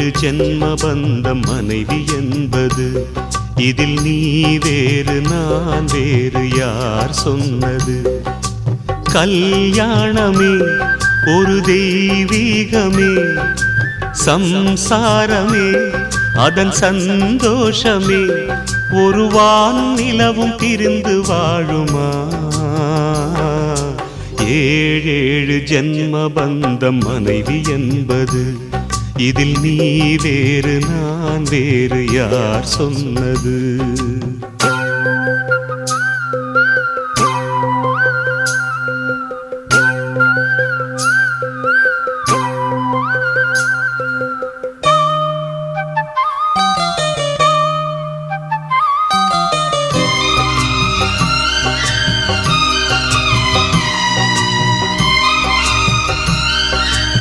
ஏழு ஜென்ம பந்தம் மனைவி என்பது, இதில் நீ வேறு நான் வேறு யார் சொன்னது? கல்யாணமே ஒரு தெய்வீகமே, சம்சாரமே அதன் சந்தோஷமே, ஒரு வான் நிலவும் பிரிந்து வாழுமா? ஏழேழு ஜென்ம பந்தம் மனைவி என்பது, இதில் நீ வேறு நான் வேறு யார் சொன்னது?